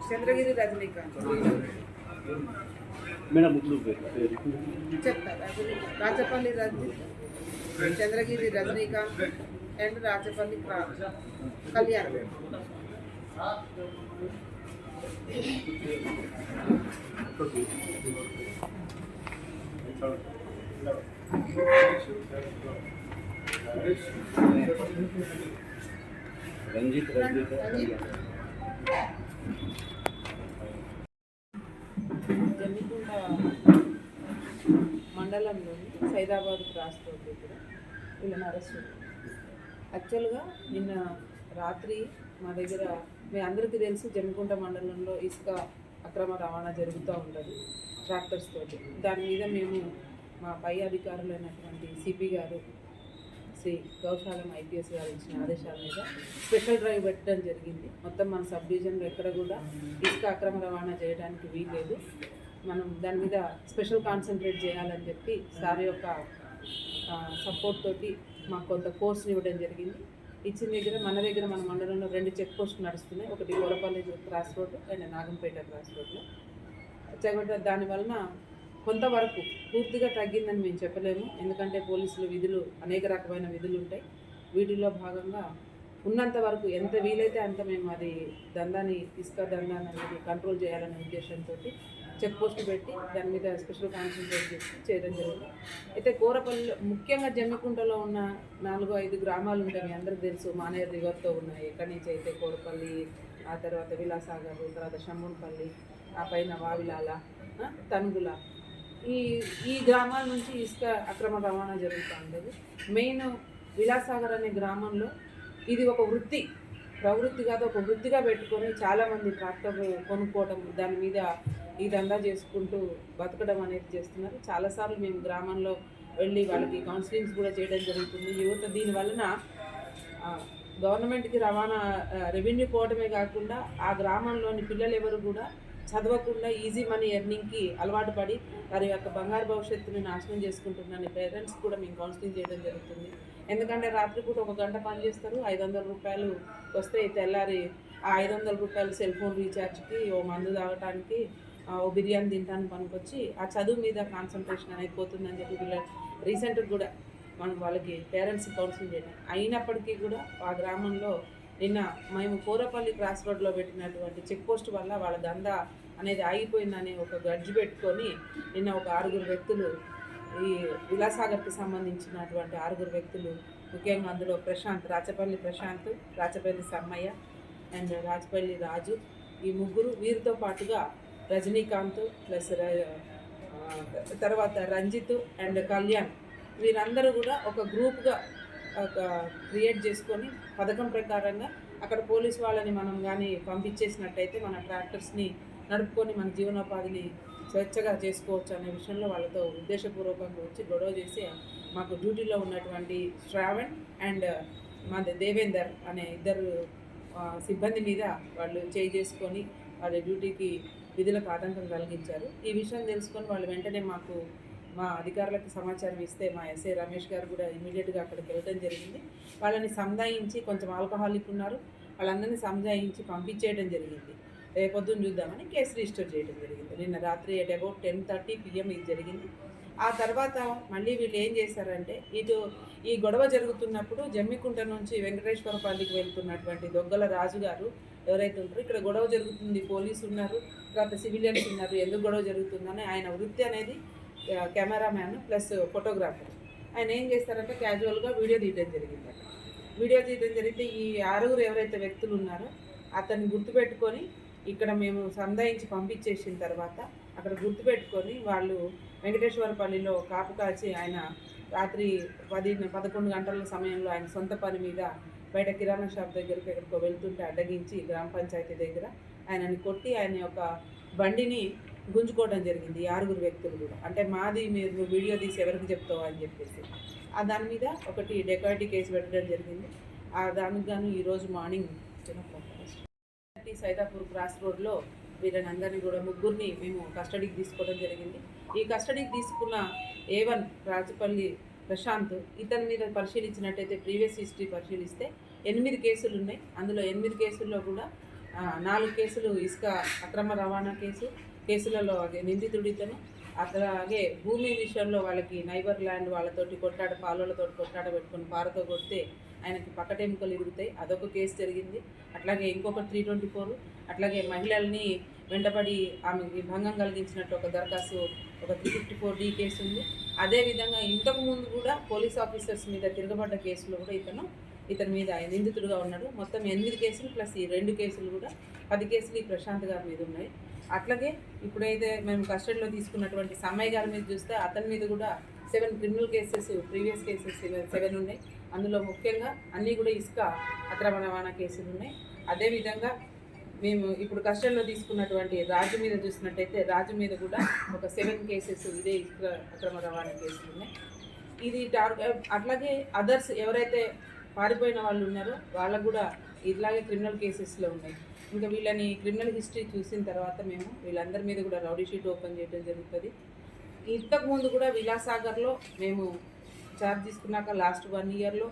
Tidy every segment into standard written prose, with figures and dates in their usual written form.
Chandragiri Rajinikanth madam చెప్తా. Rachapalli Ranjith, Chandragiri Rajinikanth and Rachapalli Kalyan. Ranjith Jammikunta మండలంలోని Saidabad cross road దగ్గర వీళ్ళని అరెస్ట్ చేశారు. యాక్చువల్గా నిన్న రాత్రి మా దగ్గర మీ అందరికీ తెలుసు జమ్మికుంట మండలంలో ఇసుక అక్రమ రవాణా జరుగుతూ ఉంటుంది ట్రాక్టర్స్ తోటి. దాని మీద మేము మా పై అధికారులైనటువంటి సిపి గారు శ్రీ గౌశాలం ఐపీఎస్ గారు ఇచ్చిన ఆదేశాల మీద స్పెషల్ డ్రైవ్ పెట్టడం జరిగింది. మొత్తం మన సబ్ డివిజన్లో ఎక్కడ కూడా ఇసుక అక్రమ రవాణా చేయడానికి వీల్లేదు. మనం దాని మీద స్పెషల్ కాన్సన్ట్రేట్ చేయాలని చెప్పి సార్ యొక్క సపోర్ట్ తోటి మాకు కొంత కోర్స్ని ఇవ్వడం జరిగింది. ఇచ్చిన దగ్గర మన మండలంలో 2 చెక్ పోస్టులు నడుస్తున్నాయి. ఒకటి Godapalli cross road and Nagampeta cross రోడ్లో. దానివలన కొంతవరకు పూర్తిగా తగ్గిందని మేము చెప్పలేము. ఎందుకంటే పోలీసులు విధులు అనేక రకమైన విధులు ఉంటాయి. వీటిలో భాగంగా ఉన్నంత వరకు ఎంత వీలైతే అంత మేము అది ఇసుక దందాన్ని అనేది కంట్రోల్ చేయాలనే ఉద్దేశంతో చెక్ పోస్ట్ పెట్టి దాని మీద స్పెషల్ కాన్సన్ట్రేట్ చేసి చేయడం జరిగింది. అయితే కోరపల్లిలో ముఖ్యంగా జమ్మికుంటలో ఉన్న 4-5 గ్రామాలు ఉంటాయి. మీ అందరికీ తెలుసు. మానేర్ రివర్తో ఉన్నాయి. ఎక్కడి నుంచి అయితే కోరపల్లి, ఆ తర్వాత విలాసాగర్, తర్వాత షమ్మున్పల్లి, ఆ పైన వావిలాల, తనుగుల, ఈ గ్రామాల నుంచి ఇసుక అక్రమ రవాణా జరుగుతూ ఉంటుంది. మెయిన్ విలాసాగర్ అనే గ్రామంలో ఇది ఒక ప్రవృత్తి కాదు, ఒక వృత్తిగా పెట్టుకొని చాలామంది ట్రాక్టర్ కొనుక్కోవడం, దాని మీద ఈ దందా చేసుకుంటూ బతకడం అనేది చేస్తున్నారు. చాలాసార్లు మేము గ్రామంలో వెళ్ళి వాళ్ళకి కౌన్సిలింగ్స్ కూడా చేయడం జరుగుతుంది. యువత దీనివలన గవర్నమెంట్కి రెవెన్యూ పోవడమే కాకుండా ఆ గ్రామంలోని పిల్లలు ఎవరు కూడా చదవకుండా ఈజీ మనీ ఎర్నింగ్కి అలవాటు పడి వారి యొక్క బంగారు భవిష్యత్తుని నాశనం చేసుకుంటున్నాను. పేరెంట్స్ కూడా మేము కౌన్సిలింగ్ చేయడం జరుగుతుంది. ఎందుకంటే రాత్రిపూట 1 గంట పని చేస్తారు, 500 రూపాయలు వస్తే తెల్లారి ఆ 500 రూపాయలు సెల్ ఫోన్ రీఛార్జ్కి, ఓ మందు తాగటానికి, ఓ బిర్యానీ తినడానికి పనికొచ్చి ఆ చదువు మీద కాన్సన్ట్రేషన్ అనేది పోతుందని చెప్పి రీసెంట్గా కూడా మనం వాళ్ళకి పేరెంట్స్ కౌన్సిలింగ్ చేయడం. అయినప్పటికీ కూడా ఆ గ్రామంలో నిన్న మేము కోరపల్లి క్రాస్ రోడ్లో పెట్టినటువంటి చెక్ పోస్ట్ వల్ల వాళ్ళ దందా అనేది ఆగిపోయిందని ఒక గడ్జి పెట్టుకొని నిన్న ఒక 6 వ్యక్తులు, ఈ విలాసాగర్కి సంబంధించినటువంటి 6 వ్యక్తులు, ముఖ్యంగా అందులో రాచపల్లి ప్రశాంత్, రాచపల్లి సమ్మయ్య అండ్ రాచపల్లి రాజు, ఈ ముగ్గురు, వీరితో పాటుగా రజనీకాంత్ ప్లస్ తర్వాత రంజిత్ అండ్ కళ్యాణ్, వీరందరూ కూడా ఒక గ్రూప్గా క్రియేట్ చేసుకొని పథకం ప్రకారంగా అక్కడ పోలీసు వాళ్ళని మనం కానీ పంపించేసినట్టయితే మన ట్రాక్టర్స్ని నడుపుకొని మన జీవనోపాధిని స్వేచ్ఛగా చేసుకోవచ్చు అనే విషయంలో వాళ్ళతో ఉద్దేశపూర్వకంగా వచ్చి గొడవ చేసి మాకు డ్యూటీలో ఉన్నటువంటి శ్రావణ్ అండ్ మన దేవేందర్ అనే 2 సిబ్బంది మీద వాళ్ళు చేసుకొని వాళ్ళ డ్యూటీకి విధులకు ఆటంకం కలిగించారు. ఈ విషయం తెలుసుకొని వాళ్ళు వెంటనే మా అధికారులకు సమాచారం ఇస్తే మా ఎస్ఐ రమేష్ గారు కూడా ఇమీడియట్గా అక్కడికి వెళ్ళడం జరిగింది. వాళ్ళని సంధాయించి, కొంచెం ఆల్కహాలిక్ ఉన్నారు, వాళ్ళందరినీ సంధాయించి పంపించేయడం జరిగింది. రేపొద్దున చూద్దామని కేసు రిజిస్టర్ చేయడం జరిగింది. నిన్న రాత్రి at about 10:30 PM ఇది జరిగింది. ఆ తర్వాత మళ్ళీ వీళ్ళు ఏం చేశారంటే, ఈ గొడవ జరుగుతున్నప్పుడు జమ్మికుంట నుంచి వెంకటేశ్వరపల్లికి వెళ్తున్నటువంటి దొగ్గల రాజు గారు ఎవరైతే ఉంటారో, ఇక్కడ గొడవ జరుగుతుంది, పోలీసు ఉన్నారు, తర్వాత సివిలియన్స్ ఉన్నారు, ఎందుకు గొడవ జరుగుతుందని ఆయన వృత్తి అనేది కెమెరామ్యాన్ ప్లస్ ఫోటోగ్రాఫర్. ఆయన ఏం చేస్తారంటే క్యాజువల్గా వీడియో తీయడం జరిగింది. వీడియో తీయడం జరిగితే ఈ 6 ఎవరైతే వ్యక్తులు ఉన్నారో అతన్ని గుర్తుపెట్టుకొని ఇక్కడ మేము సంధాయించి పంపించేసిన తర్వాత అక్కడ గుర్తుపెట్టుకొని వాళ్ళు వెంకటేశ్వరపల్లిలో కాపు కాచి ఆయన రాత్రి 10-11 గంటల సమయంలో ఆయన సొంత పని మీద బయట కిరాణా షాప్ దగ్గరికి ఎక్కడికో వెళ్తుంటే అడ్డగించి గ్రామ పంచాయతీ దగ్గర ఆయనని కొట్టి ఆయన యొక్క బండిని గుంజుకోవడం జరిగింది. 6 వ్యక్తులు కూడా. అంటే మాది మీరు వీడియో తీసి ఎవరికి చెప్తావు అని చెప్పేసి దాని మీద ఒకటి డెకాయిటీ కేసు పెట్టడం జరిగింది. దానికి గాను ఈరోజు మార్నింగ్ సైదాపూర్ క్రాస్ రోడ్లో వీళ్ళని కూడా ముగ్గురిని మేము కస్టడీకి తీసుకోవడం జరిగింది. ఈ కస్టడీకి తీసుకున్న A1 రాచపల్లి ప్రశాంత్, ఇతని మీద పరిశీలించినట్టయితే ప్రీవియస్ హిస్టరీ పరిశీలిస్తే 8 కేసులు ఉన్నాయి. అందులో 8 కేసుల్లో కూడా 4 కేసులు ఇసుక అక్రమ రవాణా కేసులలో అదే నిందితుడితోను, అట్లాగే భూమి విషయంలో వాళ్ళకి నైబర్ ల్యాండ్ వాళ్ళతోటి పాలతోటి కొట్లాట పెట్టుకొని పారతో కొడితే ఆయనకి పక్కటెముకలు ఇరుగుతాయి, అదొక కేసు జరిగింది. అట్లాగే ఇంకొక 324, అట్లాగే మహిళల్ని వెంటబడి ఆమెకి భంగం కలిగించినట్టు ఒక దరఖాస్తు, ఒక 354D కేసు ఉంది. అదేవిధంగా ఇంతకు ముందు కూడా పోలీస్ ఆఫీసర్స్ మీద తిరగబడ్డ కేసులో కూడా ఇతని మీద నిందితుడుగా ఉన్నాడు. మొత్తం 8 కేసులు ప్లస్ ఈ 2 కేసులు కూడా 10 కేసులు ఈ ప్రశాంత్ గారి మీద ఉన్నాయి. అట్లాగే ఇప్పుడైతే మేము కస్టడీలో తీసుకున్నటువంటి సమ్మయ్య గారి మీద చూస్తే అతని మీద కూడా 7 క్రిమినల్ కేసెస్, ప్రీవియస్ కేసెస్ 7 ఉన్నాయి. అందులో ముఖ్యంగా అన్నీ కూడా ఇసుక అక్రమ రవాణా కేసులు ఉన్నాయి. అదేవిధంగా మేము ఇప్పుడు కస్టడీలో తీసుకున్నటువంటి రాజు మీద చూసినట్టయితే రాజు మీద కూడా ఒక 7 కేసెస్ ఇదే ఇసుక అక్రమ రవాణా కేసులు ఉన్నాయి. ఇది అట్లాగే అదర్స్ ఎవరైతే పారిపోయిన వాళ్ళు ఉన్నారో వాళ్ళకు కూడా ఇట్లాగే క్రిమినల్ కేసెస్లో ఉన్నాయి. ఇంకా వీళ్ళని క్రిమినల్ హిస్టరీ చూసిన తర్వాత మేము వీళ్ళందరి మీద కూడా రౌడీ షీట్ ఓపెన్ చేయడం జరుగుతుంది. ఇంతకుముందు కూడా విలాసాగర్లో మేము ఛార్జ్ తీసుకున్నాక లాస్ట్ 1 ఇయర్లో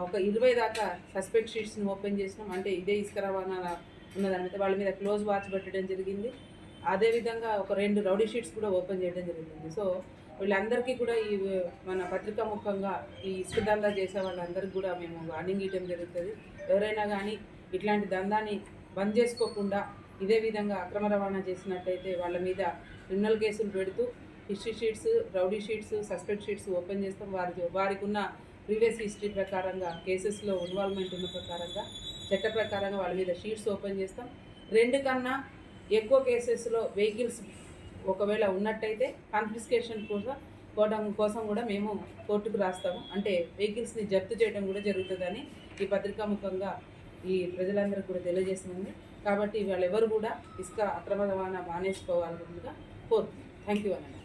ఒక 20 దాకా సస్పెక్ట్ షీట్స్ని ఓపెన్ చేసినాం. అంటే ఇదే ఇసుక రవాణా ఉన్నదానితో వాళ్ళ మీద క్లోజ్ వాచ్ పెట్టడం జరిగింది. అదేవిధంగా ఒక 2 రౌడీ షీట్స్ కూడా ఓపెన్ చేయడం జరిగింది. సో వీళ్ళందరికీ కూడా ఈ మన పత్రికా ముఖంగా ఈ ఇసుక దందా చేసే వాళ్ళందరికీ కూడా మేము వార్నింగ్ ఇవ్వడం జరుగుతుంది. ఎవరైనా కానీ ఇట్లాంటి దందాన్ని బంద్ చేసుకోకుండా ఇదే విధంగా అక్రమ రవాణా చేసినట్టయితే వాళ్ళ మీద క్రిమినల్ కేసులు పెడుతూ history sheets, rowdy sheets, suspect sheets open చేస్తాం. వారికి ఉన్న ప్రీవియస్ హిస్టరీ ప్రకారంగా, కేసెస్లో ఇన్వాల్వ్మెంట్ ఉన్న ప్రకారంగా, చట్ట ప్రకారంగా వాళ్ళ మీద షీట్స్ ఓపెన్ చేస్తాం. 2 కన్నా ఎక్కువ కేసెస్లో వెహికల్స్ ఒకవేళ ఉన్నట్టయితే కాన్ఫిస్కేషన్ కోసం కూడా మేము కోర్టుకు రాస్తాము. అంటే వెహికల్స్ని జప్తు చేయడం కూడా జరుగుతుందని ఈ పత్రికాముఖంగా ఈ ప్రజలందరికీ కూడా తెలియజేస్తుంది. కాబట్టి వాళ్ళెవరు కూడా ఇసుక అక్రమ రవాణా మానేసుకోవాలని కోరుతున్నాం. థ్యాంక్ యూ అన్న.